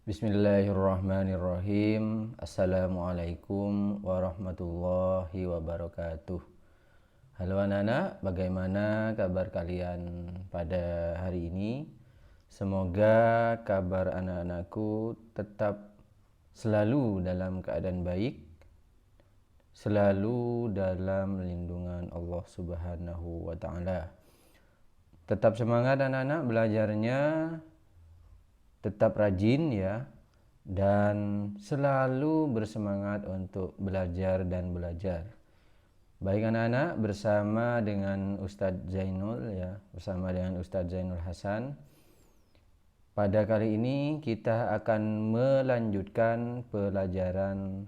Bismillahirrahmanirrahim. Assalamualaikum warahmatullahi wabarakatuh. Halo anak-anak, bagaimana kabar kalian pada hari ini? Semoga kabar anak-anakku tetap selalu dalam keadaan baik, selalu dalam lindungan Allah Subhanahu wa taala. Tetap semangat anak-anak belajarnya, tetap rajin ya, dan selalu bersemangat untuk belajar dan belajar. Baik anak-anak, bersama dengan Ustadz Zainul ya, bersama dengan Ustadz Zainul Hasan. Pada kali ini kita akan melanjutkan pelajaran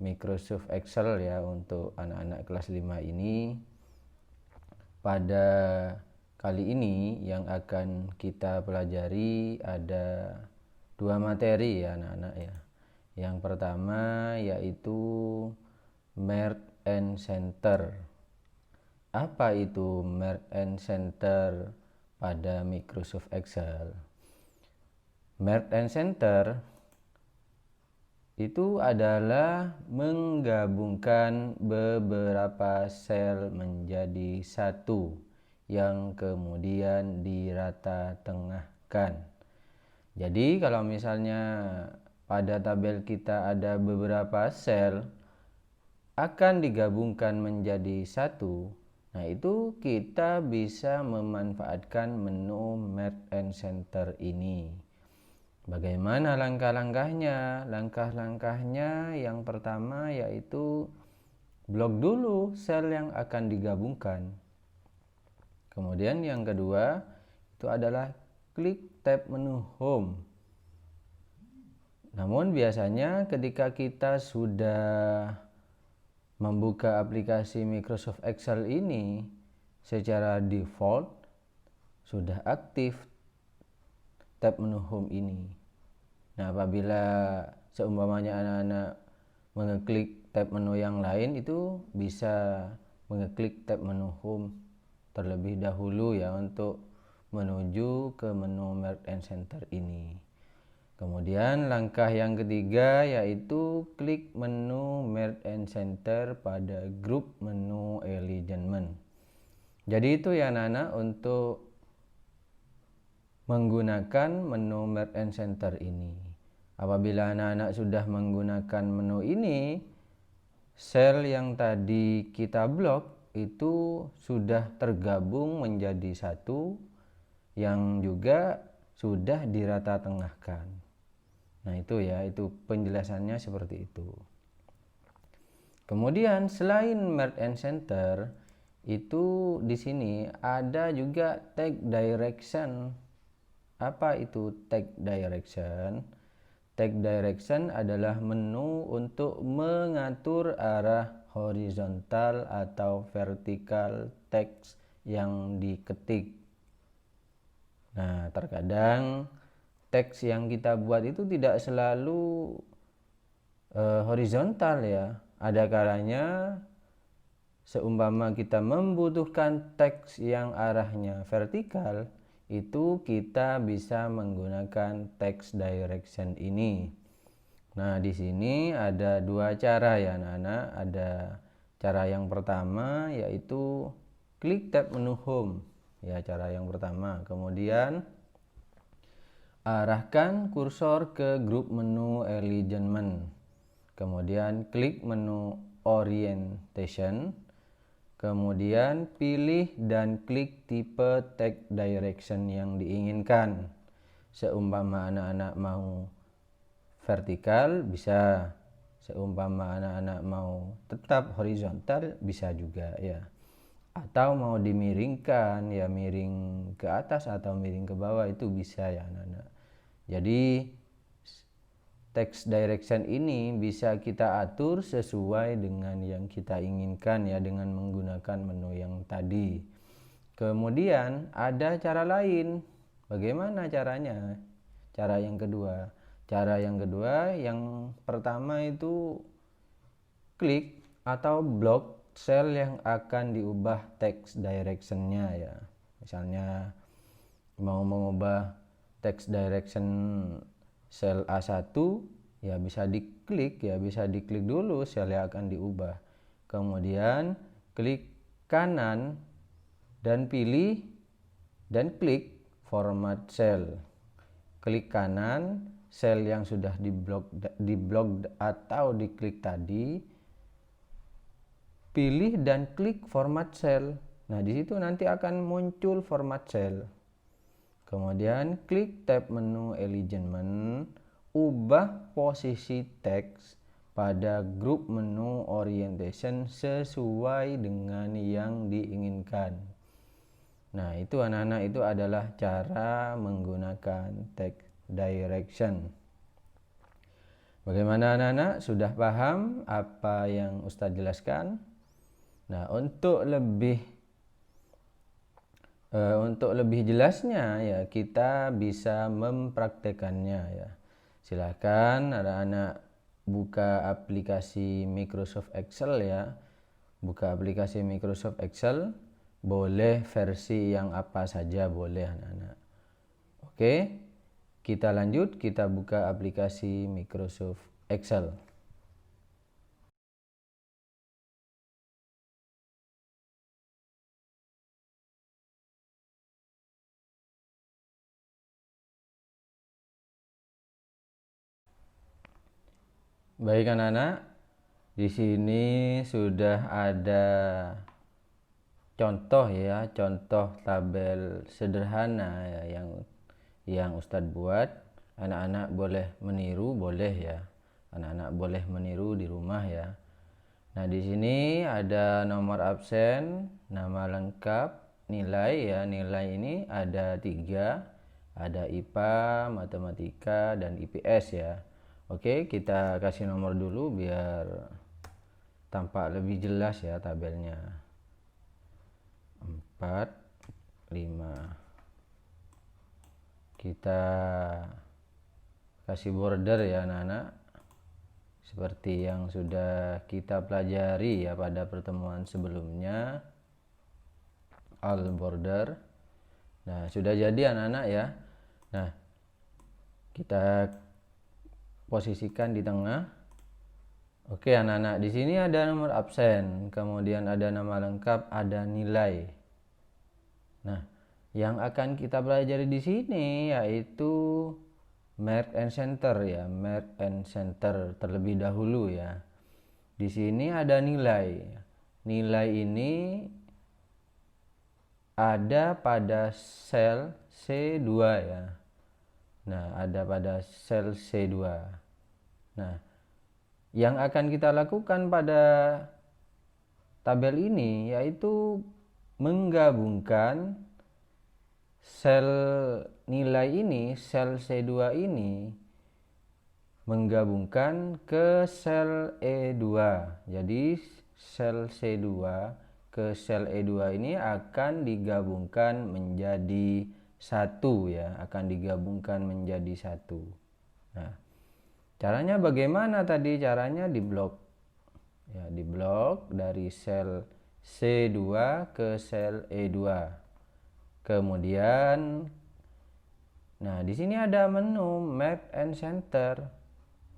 Microsoft Excel ya untuk anak-anak kelas 5 ini. Pada kali ini yang akan kita pelajari ada dua materi ya anak-anak ya. Yang pertama yaitu Merge and Center. Apa itu Merge and Center pada Microsoft Excel? Merge and Center itu adalah menggabungkan beberapa sel menjadi satu yang kemudian dirata-tengahkan. Jadi kalau misalnya pada tabel kita ada beberapa sel akan digabungkan menjadi satu, nah itu kita bisa memanfaatkan menu Merge and Center ini. Bagaimana langkah-langkahnya? Langkah-langkahnya yang pertama yaitu blok dulu sel yang akan digabungkan. Kemudian yang kedua itu adalah klik tab menu Home. Namun biasanya ketika kita sudah membuka aplikasi Microsoft Excel ini secara default sudah aktif tab menu Home ini. Nah, apabila seumpamanya anak-anak mengeklik tab menu yang lain, itu bisa mengeklik tab menu Home terlebih dahulu ya untuk menuju ke menu Merge and Center ini. Kemudian langkah yang ketiga yaitu klik menu Merge and Center pada grup menu Alignment. Jadi itu ya anak-anak untuk menggunakan menu Merge and Center ini. Apabila anak-anak sudah menggunakan menu ini, sel yang tadi kita blok itu sudah tergabung menjadi satu yang juga sudah dirata tengahkan. Nah itu ya, itu penjelasannya seperti itu. Kemudian selain Merge and Center itu di sini ada juga Tag Direction. Apa itu Tag Direction? Tag Direction adalah menu untuk mengatur arah horizontal atau vertikal teks yang diketik. Nah, terkadang teks yang kita buat itu tidak selalu horizontal ya. Ada kalanya seumpama kita membutuhkan teks yang arahnya vertikal, itu kita bisa menggunakan text direction ini. Nah, di sini ada dua cara ya anak-anak. Ada cara yang pertama yaitu klik tab menu Home. Ya, cara yang pertama. Kemudian arahkan kursor ke grup menu Alignment. Kemudian klik menu Orientation. Kemudian pilih dan klik tipe tag direction yang diinginkan. Seumpama anak-anak mau vertikal bisa, seumpama anak-anak mau tetap horizontal bisa juga ya. Atau mau dimiringkan ya, miring ke atas atau miring ke bawah itu bisa ya anak-anak. Jadi text direction ini bisa kita atur sesuai dengan yang kita inginkan ya, dengan menggunakan menu yang tadi. Kemudian ada cara lain. Bagaimana caranya? Cara yang kedua. Cara yang kedua, yang pertama itu klik atau blok sel yang akan diubah text direction-nya ya. Misalnya mau mengubah text direction sel A1 ya bisa diklik dulu sel yang akan diubah. Kemudian klik kanan dan pilih dan klik format cell. Klik kanan sel yang sudah diblok atau diklik tadi, pilih dan klik format cell. Nah, di situ nanti akan muncul format cell. Kemudian klik tab menu alignment, ubah posisi teks pada grup menu orientation sesuai dengan yang diinginkan. Nah, itu anak-anak, itu adalah cara menggunakan text direction. Bagaimana anak-anak? Sudah paham apa yang Ustadz jelaskan? Nah, untuk lebih jelasnya ya kita bisa mempraktekannya ya. Silakan anak-anak buka aplikasi Microsoft Excel ya. Buka aplikasi Microsoft Excel, boleh versi yang apa saja boleh anak-anak. Oke, kita lanjut, kita buka aplikasi Microsoft Excel. Baik anak-anak, di sini sudah ada contoh ya, contoh tabel sederhana ya, yang Ustadz buat. Anak-anak boleh meniru, boleh ya. Anak-anak boleh meniru di rumah ya. Nah, di sini ada nomor absen, nama lengkap, nilai ya. Nilai ini ada 3, ada IPA, matematika, dan IPS ya. Oke, kita kasih nomor dulu biar tampak lebih jelas ya tabelnya. 4, 5. Kita kasih border ya anak-anak, seperti yang sudah kita pelajari ya pada pertemuan sebelumnya, all border. Nah, sudah jadi anak-anak ya. Nah, kita posisikan di tengah. Oke anak-anak, di sini ada nomor absen, kemudian ada nama lengkap, ada nilai. Nah, yang akan kita pelajari di sini yaitu merge and center ya, merge and center terlebih dahulu ya. Di sini ada nilai. Nilai ini ada pada sel C2 ya. Nah, ada pada sel C2. Nah, yang akan kita lakukan pada tabel ini yaitu menggabungkan sel nilai ini, sel C2 ini, menggabungkan ke sel E2. Jadi sel C2 ke sel E2 ini akan digabungkan menjadi satu ya, akan digabungkan menjadi satu. Nah, caranya bagaimana tadi? Caranya diblok ya, diblok dari sel C2 ke sel E2. Kemudian nah, di sini ada menu Map and Center.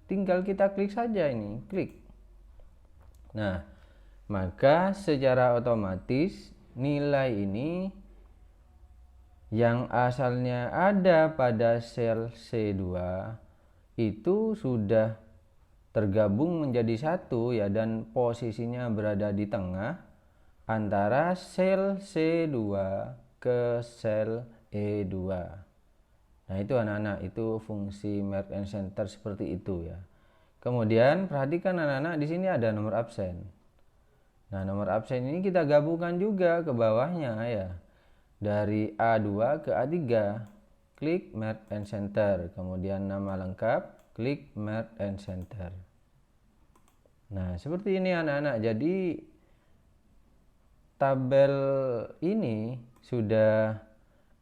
Tinggal kita klik saja ini, klik. Nah, maka secara otomatis nilai ini yang asalnya ada pada sel C2 itu sudah tergabung menjadi satu ya, dan posisinya berada di tengah antara sel C2 ke sel E2. Nah, itu anak-anak, itu fungsi merge and center seperti itu ya. Kemudian perhatikan anak-anak, di sini ada nomor absen. Nah, nomor absen ini kita gabungkan juga ke bawahnya ya. Dari A2 ke A3, klik merge and center. Kemudian nama lengkap, klik merge and center. Nah, seperti ini anak-anak. Jadi tabel ini sudah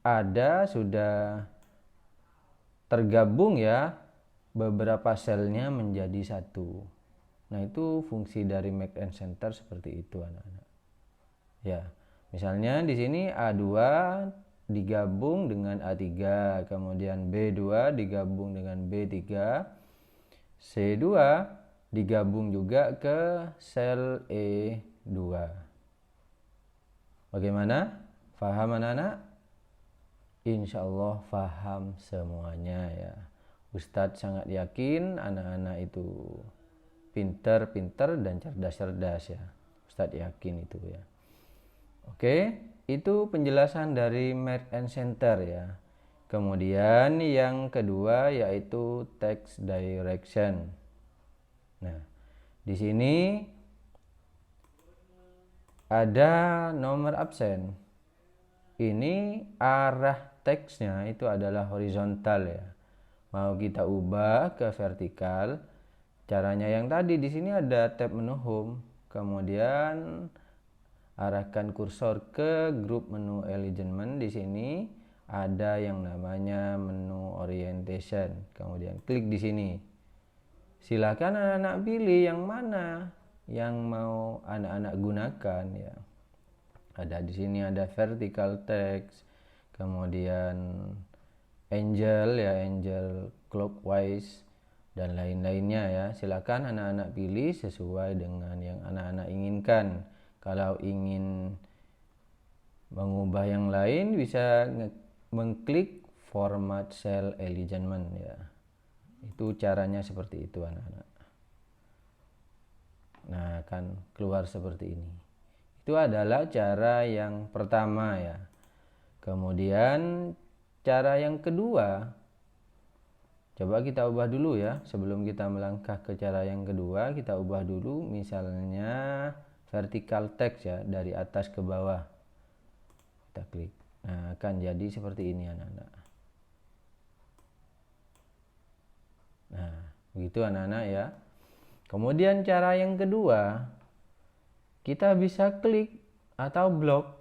ada, sudah tergabung ya, beberapa selnya menjadi satu. Nah, itu fungsi dari merge and center seperti itu anak-anak. Ya, misalnya di sini A2 digabung dengan A3, kemudian B2 digabung dengan B3, C2 digabung juga ke sel E2. Bagaimana? Faham anak-anak? Insya Allah faham semuanya ya. Ustadz sangat yakin anak-anak itu pinter-pinter dan cerdas-cerdas ya. Ustadz yakin itu ya. Oke, itu penjelasan dari Merge and Center ya. Kemudian yang kedua yaitu text direction. Nah, di sini ada nomor absen. Ini arah teksnya itu adalah horizontal ya. Mau kita ubah ke vertikal, caranya yang tadi di sini ada tab menu home, kemudian arahkan kursor ke grup menu alignment. Di sini ada yang namanya menu orientation, kemudian klik di sini. Silakan anak-anak pilih yang mana yang mau anak-anak gunakan ya. Ada di sini ada vertical text, kemudian angel ya, angel clockwise dan lain-lainnya ya. Silakan anak-anak pilih sesuai dengan yang anak-anak inginkan. Kalau ingin mengubah yang lain bisa mengklik format cell alignment ya. Itu caranya seperti itu anak-anak. Nah, akan keluar seperti ini. Itu adalah cara yang pertama ya. Kemudian cara yang kedua, coba kita ubah dulu ya. Sebelum kita melangkah ke cara yang kedua, kita ubah dulu misalnya vertical text ya, dari atas ke bawah. Kita klik. Nah, akan jadi seperti ini anak-anak. Nah, begitu anak-anak ya. Kemudian cara yang kedua, kita bisa klik atau blok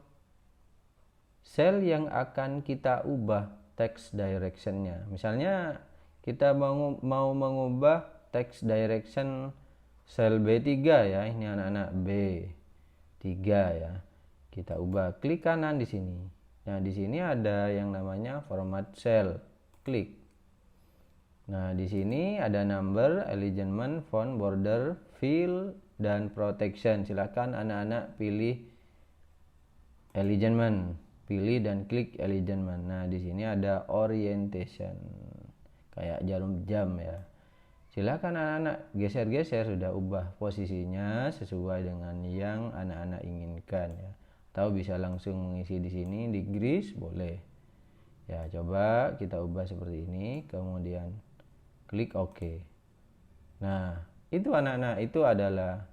sel yang akan kita ubah text direction-nya. Misalnya kita mau mengubah text direction sel B3 ya, ini anak-anak B3 ya. Kita ubah, klik kanan di sini. Nah, di sini ada yang namanya format cell. Klik. Nah, di sini ada number, alignment, font, border, fill, dan protection. Silakan anak-anak pilih alignment, pilih dan klik alignment. Nah, di sini ada orientation, kayak jarum jam ya. Silakan anak-anak geser-geser, sudah ubah posisinya sesuai dengan yang anak-anak inginkan ya. Atau bisa langsung mengisi di sini di gris boleh. Ya, coba kita ubah seperti ini, kemudian klik OK. Nah, itu anak-anak, itu adalah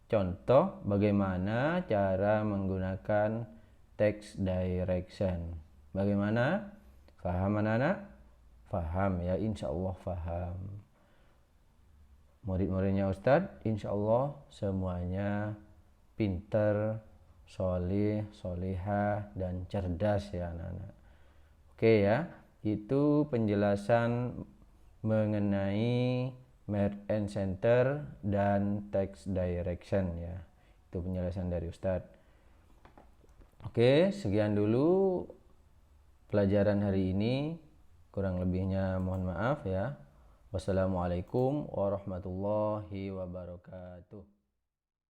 contoh bagaimana cara menggunakan text direction. Bagaimana? Faham anak-anak? Faham ya, insya Allah faham. Murid-muridnya Ustadz, insya Allah semuanya pinter, solih, solihah, dan cerdas ya anak-anak. Oke ya, itu penjelasan mengenai Merge and Center dan text direction ya. Itu penjelasan dari Ustadz. Oke, sekian dulu pelajaran hari ini. Kurang lebihnya mohon maaf ya. Wassalamualaikum warahmatullahi wabarakatuh.